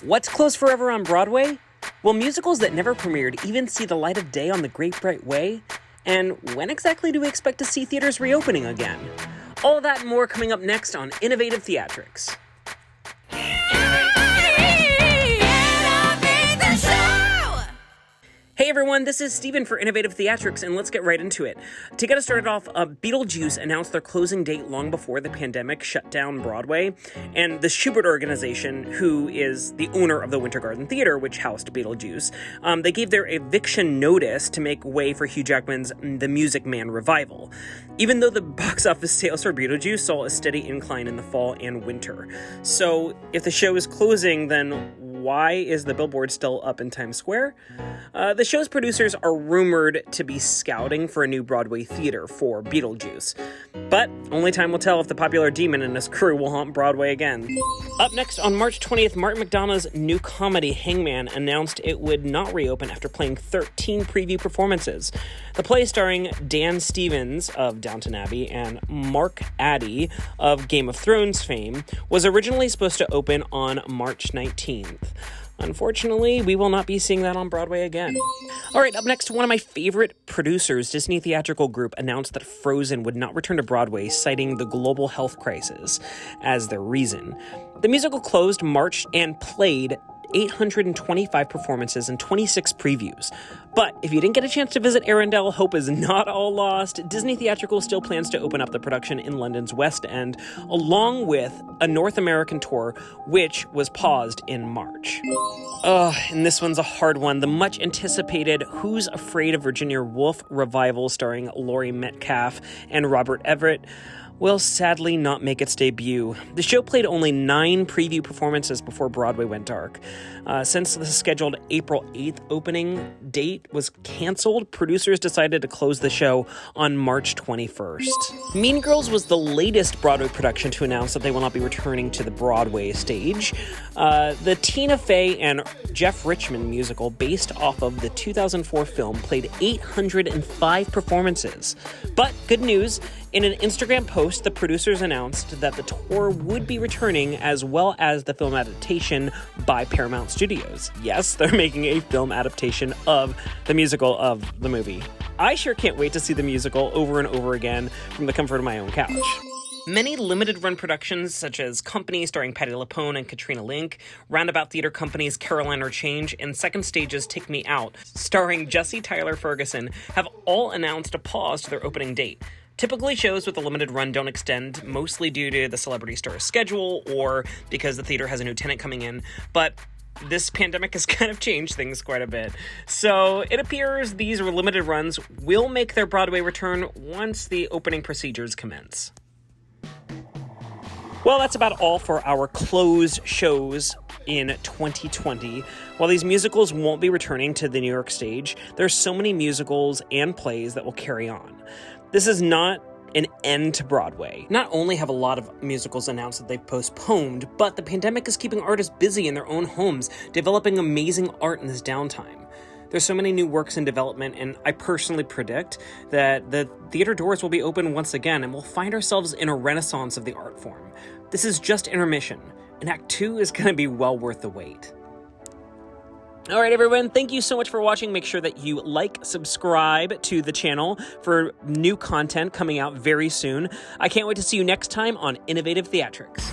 What's closed forever on Broadway? Will musicals that never premiered even see the light of day on the Great Bright Way? And when exactly do we expect to see theaters reopening again? All that and more coming up next on Innovative Theatrics. Hey everyone, this is Steven for Innovative Theatrics, and let's get right into it. To get us started off, BeetleJuice announced their closing date long before the pandemic shut down Broadway, and the Schubert organization, who is the owner of the Winter Garden Theater, which housed BeetleJuice, they gave their eviction notice to make way for Hugh Jackman's The Music Man revival, even though the box office sales for BeetleJuice saw a steady incline in the fall and winter. So, if the show is closing, then why is the billboard still up in Times Square? The show's producers are rumored to be scouting for a new Broadway theater for BeetleJuice. But only time will tell if the popular demon and his crew will haunt Broadway again. Up next, on March 20th, Martin McDonagh's new comedy Hangman announced it would not reopen after playing 13 preview performances. The play, starring Dan Stevens of Downton Abbey and Mark Addy of Game of Thrones fame, was originally supposed to open on March 19th. Unfortunately, we will not be seeing that on Broadway again. All right, up next, one of my favorite producers, Disney Theatrical Group, announced that Frozen would not return to Broadway, citing the global health crisis as their reason. The musical closed March and played 825 performances and 26 previews. But if you didn't get a chance to visit Arendelle, hope is not all lost. Disney Theatrical still plans to open up the production in London's West End, along with a North American tour, which was paused in March. And this one's a hard one. The much anticipated Who's Afraid of Virginia Woolf revival, starring Laurie Metcalf and Robert Everett, will sadly not make its debut. The show played only 9 preview performances before Broadway went dark. Since the scheduled April 8th opening date was canceled, producers decided to close the show on March 21st. Mean Girls was the latest Broadway production to announce that they will not be returning to the Broadway stage. The Tina Fey and Jeff Richmond musical, based off of the 2004 film, played 805 performances. But good news, in an Instagram post, the producers announced that the tour would be returning, as well as the film adaptation by Paramount Studios. Yes, they're making a film adaptation of the musical of the movie. I sure can't wait to see the musical over and over again from the comfort of my own couch. Many limited-run productions, such as Company starring Patti LuPone and Katrina Link, Roundabout Theater Company's Caroline or Change, and Second Stage's Take Me Out, starring Jesse Tyler Ferguson, have all announced a pause to their opening date. Typically, shows with a limited run don't extend, mostly due to the celebrity star's schedule or because the theater has a new tenant coming in, but this pandemic has kind of changed things quite a bit. So it appears these limited runs will make their Broadway return once the opening procedures commence. Well, that's about all for our closed shows in 2020. While these musicals won't be returning to the New York stage, there's so many musicals and plays that will carry on. This is not an end to Broadway. Not only have a lot of musicals announced that they've postponed, but the pandemic is keeping artists busy in their own homes, developing amazing art in this downtime. There's so many new works in development, and I personally predict that the theater doors will be open once again, and we'll find ourselves in a renaissance of the art form. This is just intermission, and Act 2 is going to be well worth the wait. All right, everyone, thank you so much for watching. Make sure that you subscribe to the channel for new content coming out very soon. I can't wait to see you next time on Innovative Theatrics.